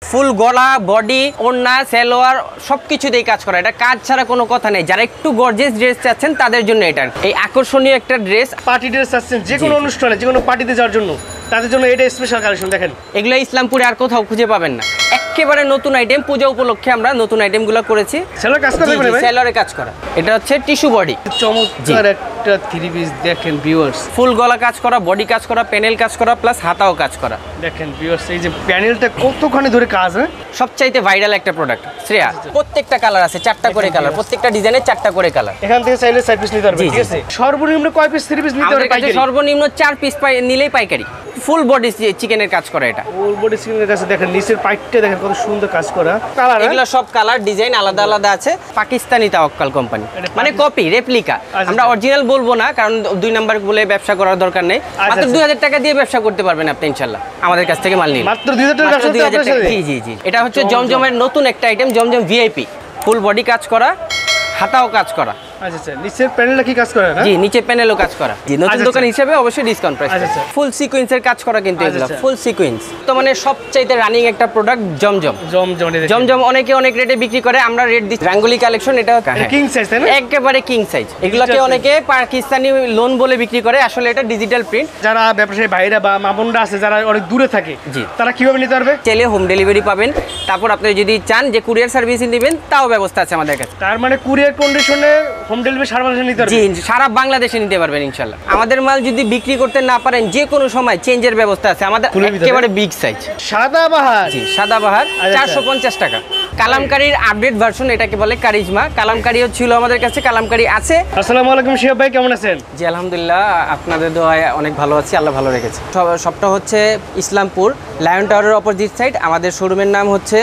ফুল গলা বডি ওড়না সালোয়ার সবকিছুতেই কাজ করা, এটা কাজ ছাড়া কোনো কথা নেই। যারা একটু গর্জিয়াস ড্রেস চাচ্ছেন তাদের জন্য এটা এই আকর্ষণীয় একটা ড্রেস। পার্টি ড্রেস চাচ্ছেন যে কোনো অনুষ্ঠানে যে কোনো পার্টিতে যাওয়ার জন্য, তাদের জন্য এটা স্পেশাল কালেকশন। দেখেন এগুলো ইসলামপুরে আর কোথাও খুঁজে পাবেন না, একেবারে নতুন আইটেম। পূজা উপলক্ষে আমরা নতুন আইটেমগুলো করেছি। সেলর কাজ করা যাবে ভাই? সেলরে কাজ করা। এটা হচ্ছে টিস্যু বডি, চমৎকার একটা থ্রি পিস। দেখেন ভিউয়ার্স, ফুল গলা কাজ করা, বডি কাজ করা, প্যানেল কাজ করা, প্লাস হাতাও কাজ করা। দেখেন ভিউয়ার্স, এই যে প্যানেলটা কতখানি ধরে কাজ। হ্যাঁ, সবচাইতে ভাইরাল একটা প্রোডাক্ট শ্রেয়া। প্রত্যেকটা কালার আছে, 4টা করে কালার, প্রত্যেকটা ডিজাইনের 4টা করে কালার। এখান থেকে চাইলে 4 পিস নিতে পারবেন, ঠিক আছে? সর্বনিম্ন কয় পিস থ্রি পিস নিতে পারবেন পাইকারি? সর্বনিম্ন 4 পিস নিলেই পাইকারি। ফুল বডি চিকেনের কাজ করা, এটা ফুল বডি চিকেনের কাছে। দেখেন নিচের পাইপটা দেখেন কত সুন্দর কাজ করা। কালার এগুলো সব কালার ডিজাইন আলাদা আলাদা আছে। পাকিস্তানি তাওয়াক্কাল কোম্পানি, মানে কপি রেপ্লিকা। আমরা অরিজিনাল বলবো না, কারণ 2 নাম্বার বলে ব্যবসা করার দরকার নেই। মাত্র 2000 টাকা দিয়ে ব্যবসা করতে পারবেন আপনি ইনশাআল্লাহ আমাদের কাছ থেকে মাল নিয়ে। মাত্র 2000 টাকা ব্যবসা করতে পারবেন? জি জি জি। এটা হচ্ছে জমজমের নতুন একটা আইটেম, জমজম ভিআইপি। ফুল বডি কাজ করা, হাতাও কাজ করা। আচ্ছা আচ্ছা, নিচের প্যানেলটা কি কাজ করে না? জি, নিচে প্যানেলও কাজ করা। জি, নতুন দোকান হিসেবে অবশ্যই ডিসকাউন্ট প্রাইস। আচ্ছা, ফুল সিকোয়েন্সের কাজ করা কিন্তু এগুলো ফুল সিকোয়েন্স। তো মানে সবচাইতে রানিং একটা প্রোডাক্ট জমজম। জমজম অনেকে অনেক রেটে বিক্রি করে, আমরা রেট দিই রাঙ্গুলি কালেকশন। এটা কিং সাইজ, তাই না? একেবারে কিং সাইজ। এগুলোকে অনেকে পাকিস্তানি লোন বলে বিক্রি করে, আসলে এটা ডিজিটাল প্রিন্ট। যারা ব্যবসায়ী ভাইরা বা মা বোনরা আছে যারা অনেক দূরে থাকে, জি, তারা কিভাবে নিতে পারবে? চাইলে হোম ডেলিভারি পাবেন। তারপর আপনি যদি চান যে কুরিয়ার সার্ভিস নেবেন, তাও ব্যবস্থা আছে আমাদের কাছে। তার মানে কুরিয়ার কন্ডিশনে হোম ডেলিভারি সারা বাংলাদেশে নিতে পারবেন? জি, সারা বাংলাদেশে নিতে পারবেন ইনশাআল্লাহ। আমাদের মাল যদি বিক্রি করতে না পারেন, যে কোনো সময় চেঞ্জের ব্যবস্থা আছে আমাদের। একেবারে বিগ সাইজ সাদাবাহার। জি, সাদাবাহার 450 টাকা। কালামকারীর আপডেট ভার্সন, এটাকে বলে কারিজমা। কালামকারীও ছিল আমাদের কাছে, কালামকারী আছে। আসসালামু আলাইকুম শিহাব ভাই, কেমন আছেন? জি আলহামদুলিল্লাহ, আপনাদের দোয়ায় অনেক ভালো আছি, আল্লাহ ভালো রেখেছে। সবটা হচ্ছে ইসলামপুর লায়ন টাওয়ারের অপোজিট সাইড। আমাদের শোরুমের নাম হচ্ছে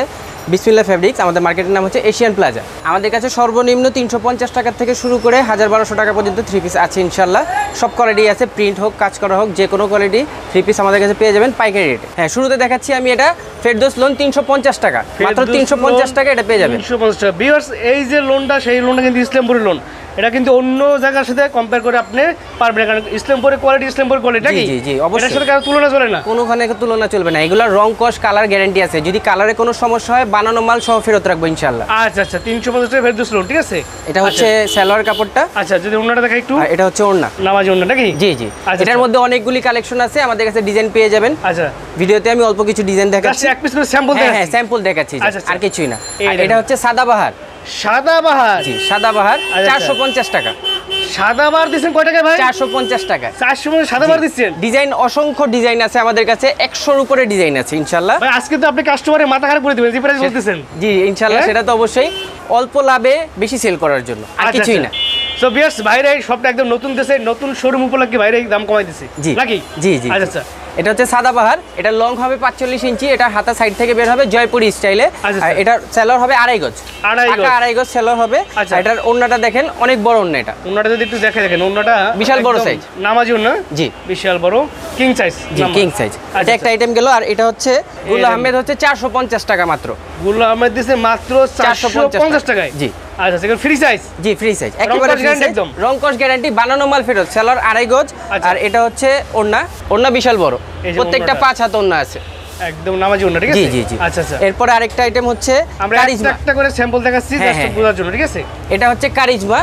বিসমিল্লাহ ফেব্রিক্স। আমাদের মার্কেটের নাম হচ্ছে এশিয়ান প্লাজা। আমাদের কাছে সর্বনিম্ন 350 টাকা থেকে শুরু করে 1200 টাকা পর্যন্ত থ্রি পিস আছে ইনশাল্লাহ। সব কোয়ালিটি আছে, প্রিন্ট হোক কাজ করা হোক, যে কোনো কোয়ালিটি থ্রি পিস আমাদের কাছে পেয়ে যাবেন পাইকারি রেটে। হ্যাঁ, শুরুতে দেখাচ্ছি আমি এটা ফেরদৌস লোন 350 টাকা, মাত্র 350 টাকা এটা পেয়ে যাবেন। 350 টাকা। ভিউয়ার্স, এই যে লোনটা, সেই লোনটা কিন্তু ইসলামপুরের লোন। এটা কিন্তু অন্য জায়গার সাথে কম্পেয়ার করে আপনি পারবেন না, কারণ ইসলামপুরের কোয়ালিটি ইসলামপুরের কোয়ালিটি। জি জি জি, অবশ্যই। এর সাথে কারো তুলনা চলে না, কোনোখানে তুলনা চলবে না। এগুলো রং কস কালার গ্যারান্টি আছে। যদি কালারে কোনো সমস্যা হয়, বানানো মাল সহ ফেরত রাখবো ইনশাআল্লাহ। আচ্ছা আচ্ছা, 350 টাকা ফেরদৌস লোন, ঠিক আছে? এটা হচ্ছে সালোয়ার কাপড়টা। আচ্ছা, যদি ওন্নাটা দেখাই একটু। এটা হচ্ছে ওন্না, নামাজি ওন্না নাকি? জি জি। এটার মধ্যে অনেকগুলি কালেকশন আছে, আমাদের কাছে ডিজাইন পেয়ে যাবেন। আচ্ছা, ভিডিওতে আমি অল্প কিছু ডিজাইন দেখাচ্ছি, এক পিস করে স্যাম্পল দেখাচ্ছি। হ্যাঁ, স্যাম্পল দেখাচ্ছি, আর কিছুই না। এটা হচ্ছে সাদাবাহার। সাদাবাহার? জি, সাদাবাহার 450 টাকা। সাদাবাহার দিচ্ছেন কয় টাকা ভাই? 450 টাকা। 450 সাদাবাহার দিচ্ছেন? ডিজাইন অসংখ্য ডিজাইন আছে আমাদের কাছে, 100-র উপরে ডিজাইন আছে ইনশাআল্লাহ। ভাই আজকে তো আপনি কাস্টমারের মাথা খারাপ করে দিবেন, যে প্রাইস বলতেছেন। জি ইনশাআল্লাহ, সেটা তো অবশ্যই অল্প লাভে বেশি সেল করার জন্য, আর কিছুই না। সো ভিউয়ার্স, ভাইরা এই শপটা একদম নতুন দেশে, নতুন শোরুম উপলক্ষে ভাইরা এই দাম কমাই দিছে নাকি? জি জি। আচ্ছা, এটা হচ্ছে সাদাবাহার। এটা লং হবে 45 ইঞ্চি। এটা হাতা সাইড থেকে বের হবে জয়পুরি স্টাইলে। এটা সেলর হবে 2.5 গজ, 2.5 গজ সেলর হবে। এটার ওন্নাটা দেখেন, অনেক বড় ওন্না। এটা ওন্নাটা যদি একটু দেখেন, ওন্নাটা বিশাল বড় সাইজ, নামাজি ওন্না। জি, বিশাল বড় কিং সাইজ। জি, কিং সাইজ। এটা একটা আইটেম গেল। আর এটা হচ্ছে গুল আহমেদ, হচ্ছে 450 টাকা মাত্র। গুল আহমেদ দিছে মাত্র 450 টাকায়। জি। আচ্ছা, সেটা ফ্রি সাইজ? জি, ফ্রি সাইজ, একেবারে ফ্রি সাইজ, রং কস গ্যারান্টি, বানানো মাল ফেরত, সেলর 2.5 গজ। আর এটা হচ্ছে ওন্না বিশাল বড়, প্রত্যেকটা 5 হাত ওন্না আছে, একদম নামাজি ওন্না, ঠিক আছে? জি জি জি। আচ্ছা আচ্ছা। এরপর আরেকটা আইটেম হচ্ছে আমরা একটা করে স্যাম্পল দেখাচ্ছি জাস্ট বোঝার জন্য, ঠিক আছে? এটা হচ্ছে কারিজমা।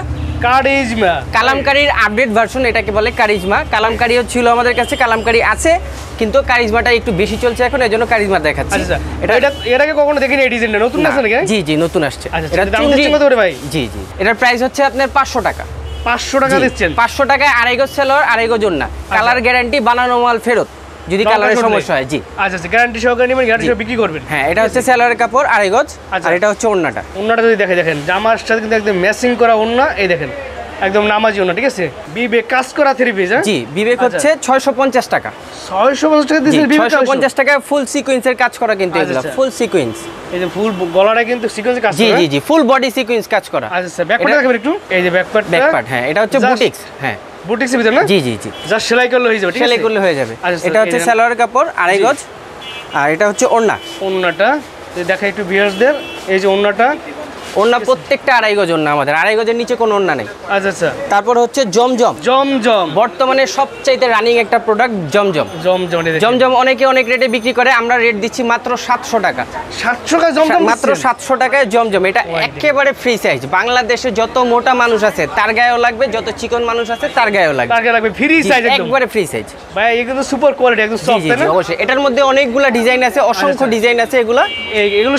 কারিজমা কালামকারীর আপডেট ভার্সন, এটাকে বলে কারিজমা। কালামকারীও ছিল আমাদের কাছে, কালামকারী আছে, কিন্তু কারিজমাটা একটু বেশি চলছে এখন, এজন্য কারিজমা দেখাচ্ছি। আচ্ছা, এটা এর আগে কখনো দেখিনি এই ডিজাইনটা? নতুন আছে নাকি? জি জি, নতুন আসছে। এটা দাম দিচ্ছেন কত করে ভাই? জি জি, এটার প্রাইস হচ্ছে আপনার 500 টাকা। 500 টাকা দিচ্ছেন? 500 টাকায় 2.5 গজ সেলর, 2.5 গজ ওন্না, কালার গ্যারান্টি, বানানো মাল ফেরত যদি কালারের সমস্যা হয়। জি আচ্ছা আচ্ছা, গ্যারান্টি সহকারে নেবেন, গ্যারান্টি সহ বিক্রি করবেন। হ্যাঁ, এটা হচ্ছে সেলরের কাপড় 2.5 গজ। আর এটা হচ্ছে ওন্নাটা। ওন্নাটা যদি দেখেন, জামার সাথে কিন্তু একদম ম্যাচিং করা ওন্না। এই দেখেন, একদম নামাজি ওন্না, ঠিক আছে? বিবেক কাজ করা থ্রি পিস। জি, বিবেক হচ্ছে 650 টাকা। 650 টাকা দিচ্ছেন? 650 টাকা ফুল সিকোয়েন্সের কাজ করা, কিন্তু এগুলো ফুল সিকোয়েন্স। এই যে ফুল গলাটা কিন্তু সিকোয়েন্সে কাজ করা। জি জি জি, ফুল বডি সিকোয়েন্স কাজ করা। আচ্ছা, ব্যাকপার্ট দেখাবেন একটু? এই যে ব্যাকপার্ট। হ্যাঁ, এটা হচ্ছে বুটিক্স। হ্যাঁ, বুটিক্সের ভিতর না? জি জি জি, জাস্ট সেলাই করলে হয়ে যাবে, ঠিক আছে? সেলাই করলে হয়ে যাবে। এটা হচ্ছে সালোয়ার কাপড় 2.5 গজ। আর এটা হচ্ছে ওন্না। ওন্নাটা দেখাই একটু ভিউয়ার্সদের। এই যে ওন্নাটা ওন্না প্রত্যেকটা আড়াই গজ ওন্না আমাদের, আড়াই গজের নিচে কোনো ওন্না নেই। আচ্ছা আচ্ছা। তারপর হচ্ছে জমজম। জমজম বর্তমানে সবচাইতে রানিং একটা প্রোডাক্ট জমজম। জমজম জমজম অনেকে অনেক রেটে বিক্রি করে, আমরা রেট দিচ্ছি মাত্র 700 টাকা। 700 টাকা জমজম, মাত্র 700 টাকায় জমজম। এটা একেবারে ফ্রি সাইজ। বাংলাদেশে যত মোটা মানুষ আছে তার গায়েও লাগবে, যত চিকন মানুষ আছে তার গায়েও লাগবে। টাকা লাগবে, ফ্রি সাইজ একদম, একবারে ফ্রি সাইজ ভাই। এগুলো সুপার কোয়ালিটি, একদম সফট, তাই না? অবশ্যই। এটার মধ্যে অনেকগুলো ডিজাইন আছে, অসংখ্য ডিজাইন আছে। এগুলো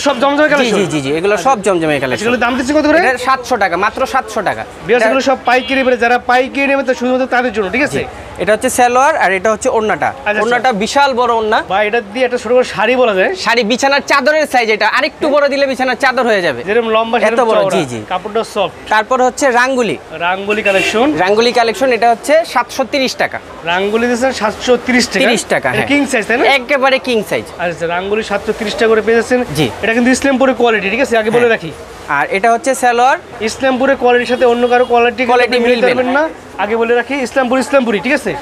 সব জমজমের কালেকশন? জি জি জি, এগুলো সব জমজমের কালেকশন। এগুলো দাম দিচ্ছি কত করে? এটা 700 টাকা, মাত্র 700 টাকা। বিয়াস, এগুলো সব পাইকারি, মানে যারা পাইকারি নেবে তো শুধুমাত্র তাদের জন্য, ঠিক আছে? এটা হচ্ছে সালোয়ার আর এটা হচ্ছে ওড়নাটা। ওড়নাটা বিশাল বড় ওড়না ভাই, এটা দিয়ে একটা ছোট করে শাড়ি বলা যায়। শাড়ি, বিছানার চাদরের সাইজ। এটা আরেকটু বড় দিলে বিছানার চাদর হয়ে যাবে, যেরকম লম্বা এত বড়। জি জি, কাপড়টা সফট। তারপর হচ্ছে রাঙ্গুলি। রাঙ্গুলি কালেকশন। রাঙ্গুলি কালেকশন, এটা হচ্ছে 730 টাকা। রাঙ্গুলি দিয়েছেন 730 টাকা। 30 টাকা, হ্যাঁ। কিং সাইজ, তাই না? একেবারে কিং সাইজ। আচ্ছা, রাঙ্গুলি 730 টাকা করে পেয়েছেন। জি। এটা কিন্তু ইসলামপুরের কোয়ালিটি, ঠিক আছে? আগে বলে রাখি। আর এটা হচ্ছে সালোয়ার। ইসলামপুরের কোয়ালিটির সাথে অন্য কারো কোয়ালিটি মিলবে না, আগে বলে রাখি। ইসলামপুরি, ঠিক আছে?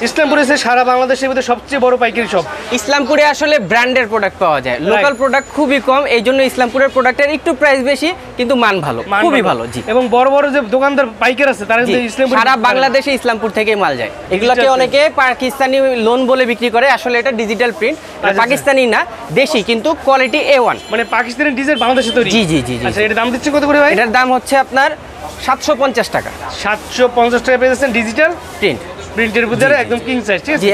ইসলামপুরে সারা বাংলাদেশের মধ্যে সবচেয়ে বড় পাইকারি শপ। ইসলামপুরে আসলে ব্র্যান্ডের প্রোডাক্ট পাওয়া যায়, লোকাল প্রোডাক্ট খুবই কম। এই জন্য ইসলামপুরের প্রোডাক্টের একটু প্রাইস বেশি, কিন্তু মান ভালো, খুবই ভালো। জি। এবং বড় বড় যে দোকানদার পাইকার আছে তারা ইসলামপুর, সারা বাংলাদেশে ইসলামপুর থেকে মাল যায়। এগুলোকে অনেকে পাকিস্তানি লোন বলে বিক্রি করে, আসলে এটা ডিজিটাল প্রিন্ট। পাকিস্তানি না, দেশি, কিন্তু কোয়ালিটি A1। মানে পাকিস্তানি ডিজাইন বাংলাদেশে তৈরি। জি জি জি। আচ্ছা, এটার দাম দিচ্ছে কত করে ভাই? এটার দাম হচ্ছে আপনার 750 টাকা। 750 টাকা পেয়েছেন ডিজিটাল প্রিন্ট, প্রিন্টের ভিতরে একদম কিং সাইজ, ঠিক আছে? জি,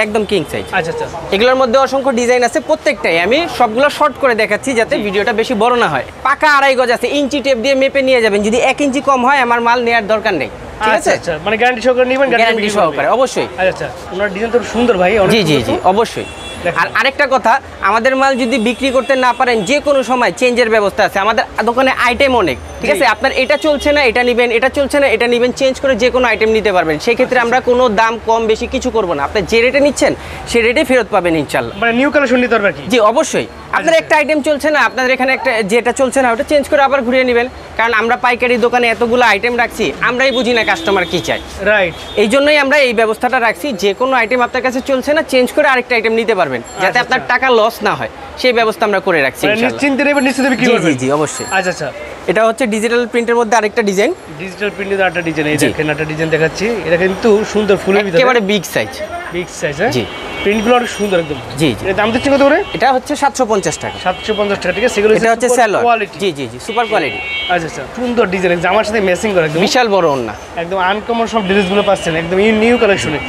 একদম কিং সাইজ। আচ্ছা আচ্ছা। এগুলোর মধ্যে অসংখ্য ডিজাইন আছে, প্রত্যেকটাই আমি সবগুলো শর্ট করে দেখাচ্ছি যাতে ভিডিওটা বেশি বড় না হয়। পাকা আড়াই গজ আছে, ইঞ্চি টেপ দিয়ে মেপে নিয়ে যাবেন। যদি 1 ইঞ্চি কম হয় আমার মাল নেওয়ার দরকার নেই, ঠিক আছে? আচ্ছা, মানে গ্যারান্টি সহকারে নেবেন? গ্যারান্টি সহকারে, অবশ্যই। আচ্ছা, ওনার ডিজাইন তো সুন্দর ভাই, অনেক জি জি সুন্দর জি, তো। অবশ্যই। আর আরেকটা কথা, আমাদের মাল যদি বিক্রি করতে না পারেন, যে কোনো সময় চেঞ্জের ব্যবস্থা আছে। আমাদের দোকানে আইটেম অনেক, ঠিক আছে? আপনার এটা চলছে না এটা নেবেন, এটা চলছে না এটা নেবেন, চেঞ্জ করে যে কোনো আইটেম নিতে পারবেন। সেই ক্ষেত্রে আমরা কোনো দাম কম বেশি কিছু করব না। আপনি যে রেটে নিচ্ছেন সেই রেটে ফেরত পাবেন ইনশাআল্লাহ। মানে নিউ কালেকশন নিতে পারবেন কি? জি, অবশ্যই। আপনার একটা আইটেম চলছে না, আপনাদের এখানে একটা যেটা চলছে না ওটা চেঞ্জ করে আবার ঘুরিয়ে নেবেন। কারণ আমরা পাইকারি দোকানে এতগুলো আইটেম রাখছি, আমরাই বুঝি না কাস্টমার কি চায়। রাইট। এই জন্যই আমরা এই ব্যবস্থাটা রাখছি, যে কোনো আইটেম আপনার কাছে চলছে না চেঞ্জ করে আরেকটা আইটেম নিতে পারবেন, যাতে আপনার টাকা লস না হয়। সেই ব্যবস্থা আমরা করে রাখছি ইনশাআল্লাহ। নিশ্চিন্তে নেবেন, নিশ্চিন্তে বিক্রি করবেন। জি জি, অবশ্যই। আচ্ছা আচ্ছা। এটা হচ্ছে ডিজিটাল প্রিন্টের মধ্যে আরেকটা ডিজাইন। ডিজিটাল প্রিন্টের আরেকটা ডিজাইন, এই দেখেন একটা ডিজাইন দেখাচ্ছি। এটা কিন্তু সুন্দর, ফুলের ভিতরে একেবারে বিগ সাইজ। বিগ সাইজ, হ্যাঁ? জি। প্রিন্টগুলো অনেক সুন্দর একদম। জি জি। এর দাম দিচ্ছেন কত করে? এটা হচ্ছে 750 টাকা। 750 টাকা, ঠিক আছে? সেগুলো এটা হচ্ছে সালোয়ার। কোয়ালিটি। জি জি জি, সুপার কোয়ালিটি। আচ্ছা আচ্ছা, সুন্দর ডিজাইন, জামার সাথে ম্যাচিং করে একদম। বিশাল বড় ওন্না, একদম আনকমন সব ড্রেসগুলো পাচ্ছেন, একদম নিউ কালেকশনে।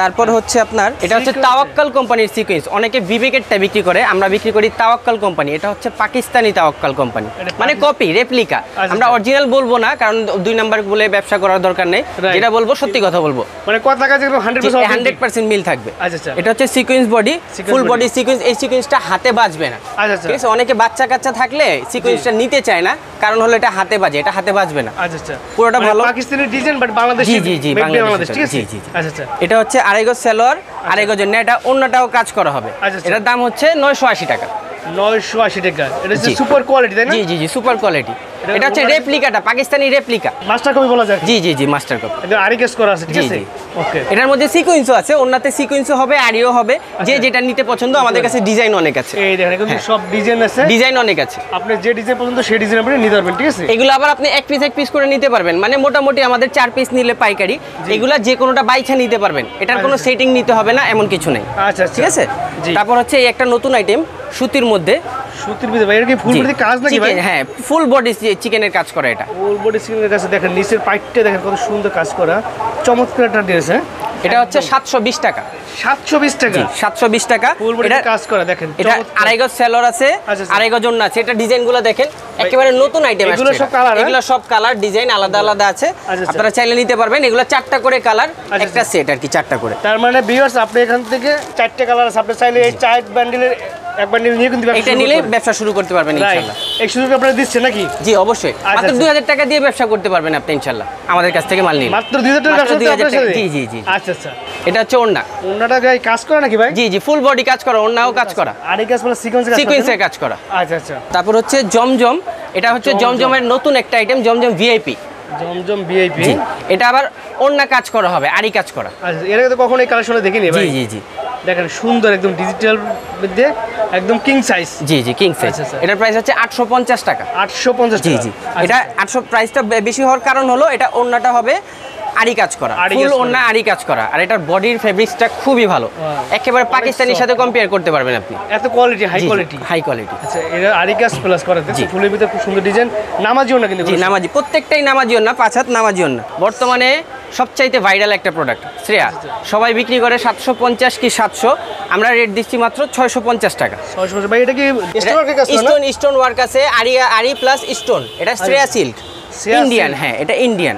তারপর হচ্ছে আপনার এটা হচ্ছে তাওয়াক্কাল কোম্পানির সিকোয়েন্স। অনেকে বিবেকেরটা বিক্রি করে, আমরা বিক্রি করি তাওয়াক্কাল কোম্পানি। এটা হচ্ছে পাকিস্তানি তাওয়াক্কাল কোম্পানি, মানে কপি, রেপ্লিকা। আমরা অরিজিনাল বলবো না, কারণ 2 নাম্বার বলে ব্যবসা করার দরকার নেই। যেটা বলবো সত্যি কথা বলবো, মানে কথা কাজে 100% মিল থাকবে। আচ্ছা আচ্ছা। এটা হচ্ছে sequence body, full body sequence. এই সিকোয়েন্সটা হাতে বাজবে না, আচ্ছা আচ্ছা, ঠিক আছে? অনেকে বাচ্চা কাচ্চা থাকলে সিকোয়েন্সটা নিতে চায় না, কারণ হলো এটা হাতে বাজে, এটা হাতে বাজবে না। আচ্ছা আচ্ছা, পুরোটা ভালো পাকিস্তানি ডিজাইন বাট বাংলাদেশি। জি জি জি, বাংলাদেশ, ঠিক আছে? জি জি। আচ্ছা আচ্ছা। এটা হচ্ছে আড়াই গজ সালোয়ার, আড়াই গজের নেটা, অন্যটাও কাজ করা হবে। এটার দাম হচ্ছে 980 টাকা। 980 টাকা। এটা হচ্ছে সুপার কোয়ালিটি, তাই না? জি জি জি, সুপার কোয়ালিটি। এটা হচ্ছে রেপ্লিকাটা, পাকিস্তানি রেপ্লিকা। মাস্টার কপি বলা যায়? জি জি জি, মাস্টার কপি। এটা আরি কেস করা আছে, ঠিক জি আছে? জি। ওকে। এটার মধ্যে সিকোয়েন্সও আছে, অন্যতে সিকোয়েন্সও হবে, আরিও হবে। যে যেটা নিতে পছন্দ, আমাদের কাছে ডিজাইন অনেক আছে। এই দেখেন, কিন্তু সব ডিজাইন আছে, ডিজাইন অনেক আছে। আপনি যে ডিজাইন পছন্দ সেই ডিজাইন আপনি নিতে পারবেন, ঠিক আছে? এগুলো আবার আপনি এক পিস করে নিতে পারবেন, মানে মোটামুটি আমাদের 4 পিস নিলে পাইকারি। এগুলা যে কোনোটা বাইছা নিতে পারবেন, এটার কোনো সেটিং নিতে হবে না, এমন কিছু নেই। আচ্ছা, ঠিক আছে? তারপর হচ্ছে এই একটা নতুন আইটেম সুতির মধ্যে। সুতির ভিতরে ভাই, এটা কি ফুল বডি কাজ নাকি ভাই? হ্যাঁ, ফুল বডি চিকেনের কাজ করা। এটা ফুল বডি চিকেনের কাছে দেখেন, নিচের পাইপটা দেখেন কত সুন্দর কাজ করা, চমৎকার একটা ড্রেস। হ্যাঁ, এটা হচ্ছে 720 টাকা। 720 টাকা? 720 টাকা। ফুল বডি কাজ করা দেখেন। এটা আড়াই গজ সালোয়ার আছে, আড়াই গজ ওন্না আছে। এটা ডিজাইনগুলো দেখেন, একেবারে নতুন আইটেম আসছে। এগুলো সব কালার, এগুলো সব কালার, ডিজাইন আলাদা আলাদা আছে। আপনারা চাইলে নিতে পারবেন। এগুলো 4টা করে কালার, একটা সেট আর কি, 4টা করে। তার মানে ভিউয়ার্স, আপনি এখান থেকে 4টে কালার আছে, আপনি চাইলে এই 4 বান্ডিলের এক বান্ডিল নিয়ে কিন্তু এটা নিলে ব্যবসা শুরু করতে পারবেন ইনশাআল্লাহ। এই সুযোগ আপনারা দিচ্ছেন নাকি? জি, অবশ্যই। মাত্র 2000 টাকা দিয়ে ব্যবসা করতে পারবেন আপনি ইনশাআল্লাহ, আমাদের কাছ থেকে মাল নিলে। মাত্র 2000 টাকা ব্যবসা করতে পারবেন? জি জি জি। আচ্ছা আচ্ছা। এটা হচ্ছে ওন্না। ওন্নাটা গায়ে কাজ করা নাকি ভাই? জি জি, ফুল বডি কাজ করা, ওন্নাও কাজ করা। আর এই কাজ মানে সিকোয়েন্সে কাজ করা। আচ্ছা আচ্ছা। তারপর হচ্ছে জমজম। এটা হচ্ছে জমজমের নতুন একটা আইটেম, জমজম ভিআইপি। জমজম ভিআইপি। এটা আবার ওন্না কাজ করা হবে, আরি কাজ করা। আচ্ছা, এর আগে তো কখনো এই কালেকশনে দেখিনি ভাই। জি জি জি। দেখেন সুন্দর একদম ডিজিটাল মধ্যে একদম কিং সাইজ। জি জি কিং সাইজ। আচ্ছা, আচ্ছা। এটার প্রাইস হচ্ছে 850 টাকা। 850 জি টাকা। জি আচ্ছা, এটা 800 প্রাইসটা বেশি হওয়ার কারণ হলো এটা ওড়নাটা হবে আরি কাজ করা, আরি ফুল কাজ করা। ওড়না আরি কাজ করা, আর এটার বডির ফেব্রিক্সটা খুবই ভালো, একেবারে পাকিস্তানির সাথে কম্পেয়ার করতে পারবেন আপনি। এত quality, high quality. High quality. আচ্ছা, এটা আরিকাস প্লাস করা আছে, ফুলের ভিতরে খুব সুন্দর ডিজাইন, নামাজিও না কিন্তু। জি নামাজি, প্রত্যেকটাই নামাজি ওড়না, 5 হাত নামাজি ওড়না। বর্তমানে সবচাইতে ভাইরাল একটা প্রোডাক্ট শ্রেয়া, সবাই বিক্রি করে 750 কি 700, আমরা রেট দিচ্ছি মাত্র 650 টাকা। 650 ভাই, এটা কি স্টোন ওয়ার্কের কাজ করা না? স্টোন ওয়ার্ক আছে, আরি প্লাস স্টোন, এটা শ্রেয়া সিল্ক ইন্ডিয়ান। হ্যাঁ এটা ইন্ডিয়ান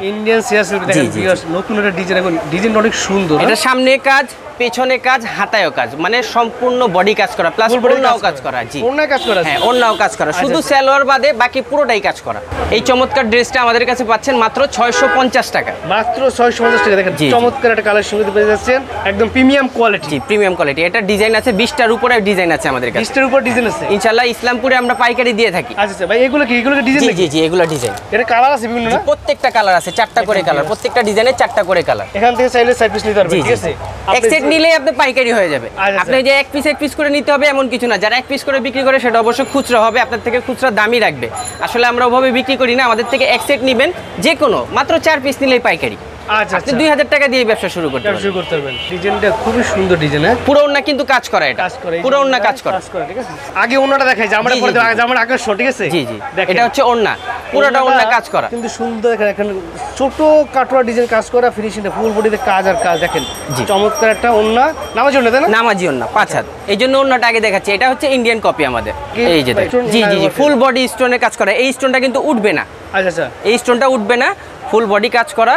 শ্রেয়া সিল্ক। দেখেন ভিউয়ার্স, নতুন একটা ডিজাইন, এখন ডিজাইনটা অনেক সুন্দর। এটা সামনে কাজ, পেছনে কাজ, হাতায়ও কাজ, মানে সম্পূর্ণ বডি কাজ করা, প্লাস ওড়নাও কাজ করা। জি ওড়নায় কাজ করা। হ্যাঁ ওড়নাও কাজ করা, শুধু সালোয়ার বাদে বাকি পুরোটাই কাজ করা। এই চমৎকার ড্রেসটা আমাদের কাছে পাচ্ছেন মাত্র 650 টাকা। মাত্র 650 টাকা। দেখেন চমৎকার একটা কালার সঙ্গে পেয়ে যাচ্ছেন, একদম প্রিমিয়াম কোয়ালিটি। জি প্রিমিয়াম কোয়ালিটি। এটা ডিজাইন আছে 20টার উপরে ডিজাইন আছে আমাদের কাছে। 20টার উপর ডিজাইন আছে ইনশাআল্লাহ ইসলামপুরে আমরা পাইকারি দিয়ে থাকি। আচ্ছা আচ্ছা ভাই, এগুলো কি ডিজাইন জি নাকি? জি জি এগুলো ডিজাইন। এটা কালার আছে বিভিন্ন না? প্রত্যেকটা কালার আছে, 4টা করে কালার, প্রত্যেকটা ডিজাইনে 4টা করে কালার। এখান থেকে চাইলে সাইড পিস নিতে পারবেন, জি ঠিক আছে? এক সেট নিলেই আপনি পাইকারি হয়ে যাবে। আচ্ছা। আপনি যে এক পিস করে নিতে হবে এমন কিছু না, যারা এক পিস করে বিক্রি করে সেটা অবশ্যই খুচরা হবে, আপনার থেকে খুচরা দামই রাখবে। আসলে আমরা ওভাবে বিক্রি করি না, আমাদের থেকে এক সেট নেবেন যে কোনো, মাত্র 4 পিস নিলেই পাইকারি। আচ্ছা আপনি 2000 টাকা দিয়ে ব্যবসা শুরু করতে পারবেন। শুরু করতে পারবেন। ডিজাইনটা খুবই সুন্দর ডিজাইন। হ্যাঁ, পুরো ওড়না কিন্তু কাজ করা, এটা কাজ করে, পুরো ওড়না কাজ করা। ঠিক আছে। আগে ওড়নাটা দেখাই, জামাটা জি, পরে জি, জি। জামার আকর্ষণ, ঠিক আছে? জি জি দেখেন এটা হচ্ছে ওড়না, পুরোটা ওড়না কাজ করা। কিন্তু সুন্দর। দেখেন এখানে ছোট কাটোয়া ডিজাইন কাজ করা, ফিনিশিংটা ফুল বডিতে কাজ আর কাজ। দেখেন জি। চমৎকার একটা ওড়না, নামাজি ওড়না, তাই না? নামাজি ওড়না 5 হাত, এই জন্য ওড়নাটা আগে দেখাচ্ছি। এটা হচ্ছে ইন্ডিয়ান কপি আমাদের। কি? এই যে দেখেন। স্টোন জি জি জি work ফুল বডি স্টোনে কাজ করা, এই স্টোনটা কিন্তু উঠবে না, আচ্ছা আচ্ছা এই স্টোনটা উঠবে না, ফুল বডি কাজ করা,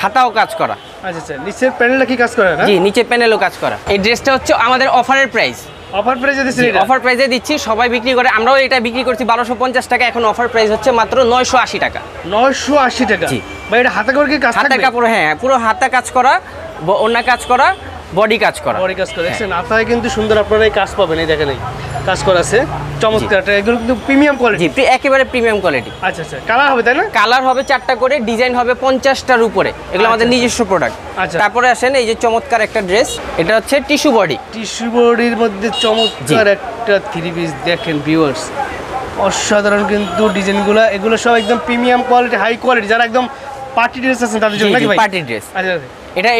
হাতাও কাজ করা। আচ্ছা আচ্ছা। নিচের প্যানেলটা কি কাজ করে না? জি নিচে প্যানেলও কাজ করা। এই ড্রেসটা হচ্ছে আমাদের অফারের প্রাইস, অফার প্রাইসে দিচ্ছেন এটা? অফার প্রাইসে দিচ্ছি, সবাই বিক্রি করে, আমরাও এটা বিক্রি করছি 1250 টাকা, এখন অফার প্রাইস হচ্ছে মাত্র 980 টাকা। 980 টাকা। জি। ভাই এটা হাতে করে কি কাজ হাতা থাকবে? কাপড়, হ্যাঁ পুরো হাতা কাজ করা, ওড়না কাজ করা, বডি কাজ করা। বডি কাজ করে। দেখছেন হাতায় কিন্তু সুন্দর আপনারা এই কাজ পাবেন। এই দেখেন এই কাজ করা আছে চমৎকার। এটা এগুলো কিন্তু প্রিমিয়াম কোয়ালিটি। জি একেবারে প্রিমিয়াম কোয়ালিটি। আচ্ছা আচ্ছা। কালার হবে তাই না? কালার হবে 4টা করে, ডিজাইন হবে 50টার উপরে, এগুলো আমাদের নিজস্ব প্রোডাক্ট। আচ্ছা। তারপরে আসেন এই যে চমৎকার একটা ড্রেস, এটা হচ্ছে টিস্যু বডি। টিস্যু বডির মধ্যে চমৎকার একটা থ্রি পিস। দেখেন ভিউয়ার্স, অসাধারণ কিন্তু ডিজাইনগুলো। এগুলো সব একদম প্রিমিয়াম কোয়ালিটি, হাই কোয়ালিটি। যারা একদম পার্টি ড্রেস আছেন তাদের জন্য নাকি ভাই? Party dress. আচ্ছা,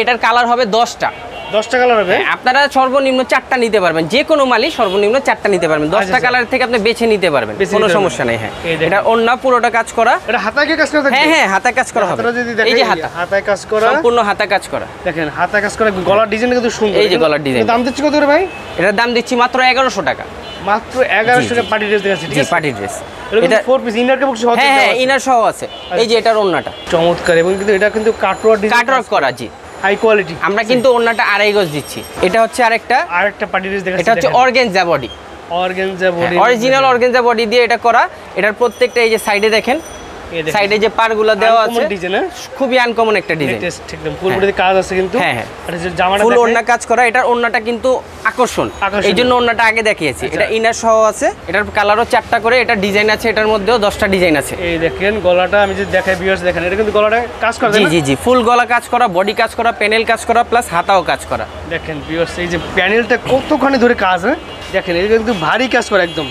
এটার কালার হবে 10টা। 10টা কালার হবে? আপনারা সর্বনিম্ন 4টা নিতে পারবেন, যে কোনো মালই সর্বনিম্ন 4টা নিতে পারবেন। 10টা কালার থেকে আপনি বেছে নিতে পারবেন, বেছে কোনো নিতে সমস্যা নেই। হ্যাঁ এই দেখেন। এটা ওড়না পুরোটা কাজ করা। এটা হাতায় কি কাজ করা থাকবে? হ্যাঁ হ্যাঁ হাতা কাজ করা হবে। হাতাটা যদি এই দেখেন, যে হাতা, হাতায় কাজ করা, সম্পূর্ণ হাতা কাজ করা। দেখেন হাতায় কাজ করা। গলার ডিজাইনটা কিন্তু সুন্দর। এই যে গলার ডিজাইন। দাম দিচ্ছি কত করে ভাই? এটার দাম দিচ্ছি মাত্র 1100 টাকা। মাত্র 1100 টাকা পার্টি ড্রেস দেখাচ্ছি, ঠিক জি আছে? Party dress. এটা এটা 4 পিস ইনার কে বক্স হতে হ্যাঁ হ্যাঁ ইনার সহ আছে। এই যে এটার ওড়নাটা চমৎকার। এবং কিন্তু এটা কিন্তু কাটওয়ার ডিজাইন, কাটওয়ার্ক করা। জি হাই কোয়ালিটি। আমরা কিন্তু ওড়নাটা 2.5 গজ দিচ্ছি। এটা হচ্ছে আরেকটা, আরেকটা পার্টি ড্রেস দেখাচ্ছি। এটা হচ্ছে organza body, organza body, original organza body দিয়ে এটা করা। এটার প্রত্যেকটা এই যে সাইডে দেখেন, সাইডে যে পারগুলো দেওয়া আছে, ডিজাইন। খুবই আনকমন একটা ডিজাইন। লেটেস্ট একদম ফুল বডিতে কাজ আছে কিন্তু। হ্যাঁ হ্যাঁ আর এই যে জামাটা ফুল দেখেন, ওড়না কাজ করা। এটার ওড়নাটা কিন্তু আকর্ষণ, এই জন্য ওড়নাটা আগে দেখিয়েছি। এটা ইনার সহ আছে, এটার কালারও 4টা করে, এটা ডিজাইন আছে, এটার মধ্যেও 10টা ডিজাইন আছে। এই দেখেন গলাটা আমি যদি দেখাই ভিউয়ার্স, দেখেন এটা কিন্তু গলাটা কাজ করা। জি জি জি ফুল গলা কাজ করা, বডি কাজ করা, প্যানেল কাজ করা, প্লাস হাতাও কাজ করা। দেখেন ভিউয়ার্স, এই যে প্যানেলটা কতখানি ধরে কাজ। হ্যাঁ দেখেন এটা কিন্তু ভারী কাজ করা, একদম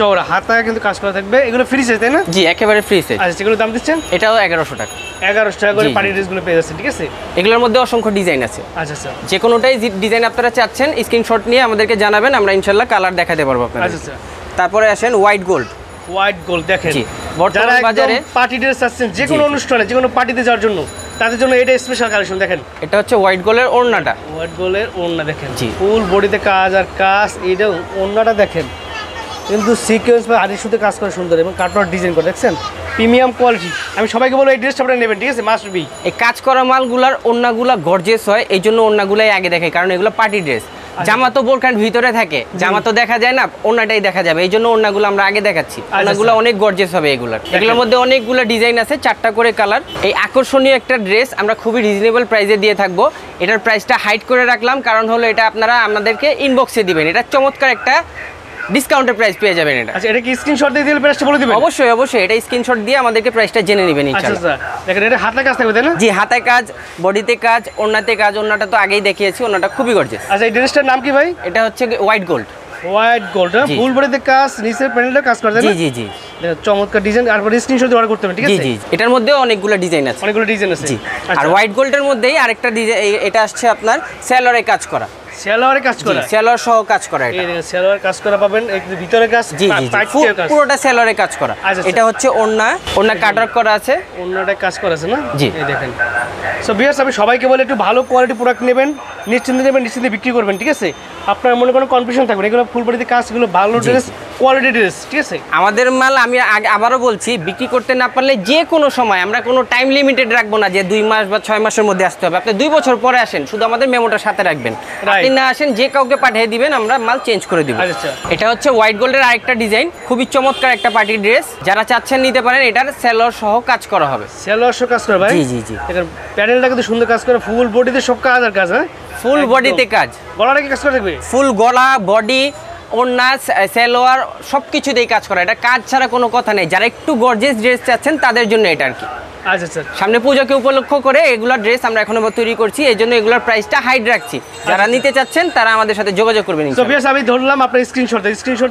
চওড়া হাতায় কিন্তু কাজ করা থাকবে। এগুলো ফ্রি সাইজ তাই না? জি একেবারে ফ্রি সাইজ। আচ্ছা, এগুলো দাম দিচ্ছেন? এটাও 1100 টাকা। 1100 টাকা করে জি, জি। পার্টি ড্রেসগুলো পেয়ে যাচ্ছে, ঠিক আছে? এগুলোর মধ্যে অসংখ্য ডিজাইন আছে, আচ্ছা আচ্ছা যে কোনোটাই ডিজাইন আপনারা চাচ্ছেন স্ক্রিনশট নিয়ে আমাদেরকে জানাবেন, আমরা ইনশাল্লাহ কালার দেখাতে পারবো আপনাদের। আচ্ছা আচ্ছা। তারপরে আসেন হোয়াইট গোল্ড। হোয়াইট গোল্ড দেখেন, জি, বর্তমান যারা বাজারে পার্টি ড্রেস চাচ্ছেন যে জি, কোনো জি। অনুষ্ঠানে, যে কোনো পার্টিতে যাওয়ার জন্য, তাদের জন্য এটা স্পেশাল কালেকশন। দেখেন এটা হচ্ছে হোয়াইট গোল্ডের ওড়নাটা। হোয়াইট গোল্ডের ওড়না দেখেন, জি। ফুল বডিতে কাজ আর কাজ। এইটা ওড়নাটা দেখেন কিন্তু সিকোয়েন্স বা আড়ি সুতে কাজ করে সুন্দর, এবং কাটওয়ার্ক ডিজাইন করে। দেখছেন প্রিমিয়াম কোয়ালিটি। আমি সবাইকে বলবো এই ড্রেসটা আপনারা নেবেন, ঠিক আছে? Must be. এই কাজ করা মালগুলার ওড়নাগুলা গর্জিয়াস হয়, এই জন্য ওড়নাগুলাই আগে দেখাই, কারণ এগুলো পার্টি ড্রেস। জামা তো বোরখার ভিতরে থাকে, জামা তো দেখা যায় না, ওড়নাটাই দেখা যাবে, এই জন্য ওড়নাগুলো আমরা আগে দেখাচ্ছি। ওড়নাগুলো অনেক গর্জিয়াস হবে এগুলার। এগুলোর মধ্যে অনেকগুলো ডিজাইন আছে, 4টা করে কালার। এই আকর্ষণীয় একটা ড্রেস আমরা খুবই রিজনেবল প্রাইসে দিয়ে থাকবো। এটার প্রাইসটা হাইড করে রাখলাম, কারণ হলো এটা আপনারা আমাদেরকে ইনবক্সে দিবেন। এটা চমৎকার একটা ডিসকাউন্টের প্রাইস পেয়ে যাবেন এটা। আচ্ছা, এটা কি স্ক্রিনশট দিয়ে দিলে প্রাইসটা বলে দিবেন? অবশ্যই অবশ্যই, এটা স্ক্রিনশট দিয়ে আমাদেরকে প্রাইসটা জেনে নেবেন আচ্ছা ইনশাআল্লাহ। আচ্ছা, দেখেন এটা হাতে কাজ থাকবে তাই না? জি হাতে কাজ, বডিতে কাজ, ওড়নাতে কাজ। ওড়নাটা তো আগেই দেখিয়েছি, ওড়নাটা খুবই গর্জিয়াস। আচ্ছা, এই ড্রেসটার নাম কি ভাই? এটা হচ্ছে হোয়াইট গোল্ড। হোয়াইট গোল্ড, জি। ফুল বডিতে কাজ, নিচের প্যানেলটা কাজ করে, তাই জি না? জি জি দেখেন, চমৎকার ডিজাইন। আর স্ক্রিনশট দিয়ে অর্ডার করতে হবে, ঠিক জি আছে? জি এটার মধ্যে অনেকগুলো ডিজাইন আছে। অনেকগুলো ডিজাইন আছে। জি আর আচ্ছা, হোয়াইট গোল্ডের মধ্যেই আরেকটা ডিজাইন, এটা আসছে আপনার সেলরে কাজ করা, সালোয়ারে কাজ করা। সেলর সহ কাজ করা এটা। এই দেখেন, সালোয়ার কাজ করা পাবেন, এই যে ভিতরে কাজ, জি জি জি পাইচের কাজ, পুরোটা সেলরে কাজ করা। আচ্ছা, এটা হচ্ছে ওড়না কাটওয়ার্ক করা আছে। অন্যটা কাজ করা আছে না? জি। এই দেখেন। সো ভিউয়ার্স, আমি সবাইকে বলে একটু ভালো কোয়ালিটি প্রোডাক্ট নেবেন, নিশ্চিন্তে নেবেন, নিশ্চিন্তে বিক্রি করবেন, ঠিক আছে? আপনার মনে কোনো কনফিউশন থাকবে না, এগুলো ফুল বডিতে কাজ, এগুলো ভালো ড্রেস, কোয়ালিটি ড্রেস, ঠিক আছে? আমাদের মাল আমি আবারও বলছি, বিক্রি করতে না পারলে যে কোনো সময়, আমরা কোনো টাইম লিমিটেড রাখবো না যে 2 মাস বা 6 মাসের মধ্যে আসতে হবে। আপনি 2 বছর পরে আসেন, শুধু আমাদের মেমোটার সাথে রাখবেন। আপনি না আসেন, যে কাউকে পাঠিয়ে দিবেন, আমরা মাল চেঞ্জ করে দিব। আচ্ছা। এটা হচ্ছে হোয়াইট গোল্ডের আরেকটা ডিজাইন, খুবই চমৎকার একটা পার্টি ড্রেস। যারা চাচ্ছেন নিতে পারেন, এটার সেলর সহ কাজ করা হবে। সালোয়ার কাজ করে ভাই। জি জি জি দেখেন, প্যানেলটা কিন্তু সুন্দর কাজ করে, ফুল বডিতে সব কাজ আর কাজ, হ্যাঁ? ফুল বডিতে কাজ, গলাটা কি কাজ করে থাকবে? ফুল গলা, বডি, ওড়না, সেলোয়ার সব কিছুতেই কাজ করা। এটা কাজ ছাড়া কোনো কথা নেই। যারা একটু গর্জিয়াস ড্রেস চাচ্ছেন তাদের জন্য এটা আর কি। আচ্ছা আচ্ছা। সামনে পূজাকে উপলক্ষ করে এগুলা ড্রেস আমরা এখনো তৈরি করছি, এই জন্য এগুলোর প্রাইসটা হাইড রাখছি। যারা নিতে চাচ্ছেন তারা আমাদের সাথে যোগাযোগ করবেন তো ইনশাআল্লাহ। ভিউয়ার্স, আমি ধরলাম আপনার স্ক্রিনশট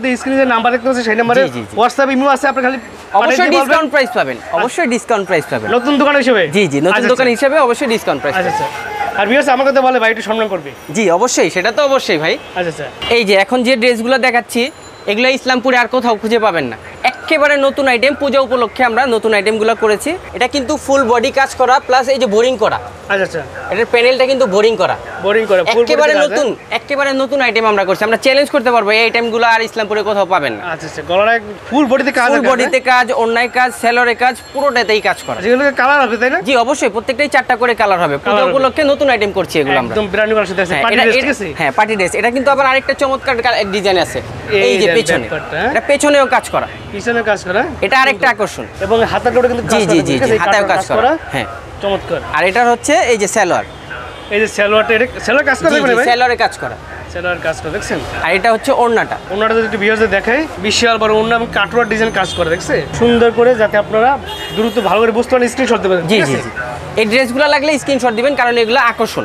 দিয়ে স্ক্রিনে যে নাম্বার দেখতে পাচ্ছেন সেই নাম্বারে জি, জি, জি। হোয়াটসঅ্যাপ ইমো আছে, আপনি খালি অবশ্যই পাঠিয়ে দিয়ে বলবেন। ডিসকাউন্ট প্রাইস পাবেন, অবশ্যই ডিসকাউন্ট প্রাইস পাবেন। নতুন দোকান হিসেবে? জি জি নতুন আচ্ছা, দোকান আচ্ছা। হিসেবে অবশ্যই ডিসকাউন্ট প্রাইস আচ্ছা পাবেন। আচ্ছা। আর ভিউয়ার্স, আমার কথা বলে ভাই একটু সম্মান করবে। জি অবশ্যই, সেটা তো অবশ্যই ভাই। আচ্ছা আচ্ছা। এই যে এখন যে ড্রেসগুলো দেখাচ্ছি, এগুলো ইসলামপুরে আর কোথাও খুঁজে পাবেন না। একেবারে নতুন আইটেম, পূজা উপলক্ষে আমরা নতুন আইটেমগুলো করেছি। এটা কিন্তু ফুল বডি কাজ করা, প্লাস এই যে বোরিং করা, আচ্ছা আচ্ছা। এটার প্যানেলটা কিন্তু বোরিং করা। বোরিং করে ফুল একেবারে নতুন, একেবারে নতুন আইটেম আমরা করছি। আমরা চ্যালেঞ্জ করতে পারবো এই আইটেমগুলো আর ইসলামপুরে কোথাও পাবেন না। আচ্ছা আচ্ছা। গলাটা ফুল বডিতে কাজ, ফুল বডিতে কাজ, অন্যায় কাজ, সেলরে কাজ, পুরোটাতেই কাজ করা। যেগুলোকে কালার হবে, তাই না? জি অবশ্যই, প্রত্যেকটাই 4টা করে কালার হবে। পূজা হবে। উপলক্ষে নতুন আইটেম করছি এগুলো আমরা। একদম ব্র্যান্ড নিউ কালার সাথে আছে, হ্যাঁ, পার্টি এটা- ড্রেস, এটা- ঠিক আছে? হ্যাঁ পার্টি ড্রেস। এটা কিন্তু আবার আরেকটা চমৎকার ডিজাইন আছে, এই এই যে যে পেছনে, ব্যাপারটা, হ্যাঁ? এটা পেছনেও কাজ করা। পিছনে কাজ করা, এটা আরেকটা আকর্ষণ। এবং হাতের কাপড়ে কিন্তু জি কাজ জি করা, জি ঠিক জি আছে? এই হাতেও কাজ করা। হ্যাঁ, চমৎকার। আর এটার হচ্ছে এই যে সেলোয়ার, এই যে সালোয়ারটা, এটা সালোয়ার কাজ করা জি থাকবে জি না ভাই? সেলোয়ারে কাজ করা। সালোয়ার কাজ করা, দেখছেন? আর এটা হচ্ছে ওড়নাটা। ওনাটা যদি একটু ভিউয়ার্সদের দেখাই, বিশাল বড় ওনা এবং কাটওয়ার ডিজাইন কাজ করে, দেখছে? সুন্দর করে, যাতে আপনারা দ্রুত ভালো করে বুঝতে পারেন, স্ক্রিনশট দিতে পারেন, জি ঠিক জি আছে? জি এই ড্রেসগুলো লাগলে স্ক্রিনশট দিবেন, কারণ এগুলো আকর্ষণ।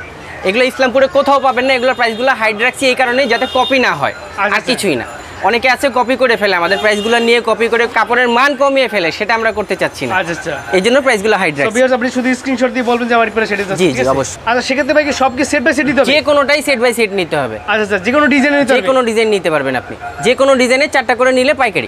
এগুলো ইসলামপুরে কোথাও পাবেন না। এগুলোর প্রাইসগুলো হাইড রাখছি এই কারণে, যাতে কপি না হয়, আর আচ্ছা। কিছুই না। অনেকে আছে কপি করে ফেলে, আমাদের প্রাইসগুলো নিয়ে কপি করে কাপড়ের মান কমিয়ে ফেলে, সেটা আমরা করতে চাচ্ছি না। আচ্ছা আচ্ছা। এই জন্য প্রাইসগুলো হাইড তো রাখছি। ভিউয়ার্স, আপনি শুধু স্ক্রিনশট দিয়ে বলবেন যে আমার পরে সেটা জি, জি, অবশ্যই। আচ্ছা, সেক্ষেত্রে ভাই কি সব কি সেট বাই সেট দিতে হবে? যে কোনোটাই সেট বাই সেট নিতে হবে। আচ্ছা আচ্ছা, যে কোনো ডিজাইন নিতে যে হবে? কোনো ডিজাইন নিতে পারবেন আপনি। যে কোনো ডিজাইনের 4টা করে নিলে পাইকারি।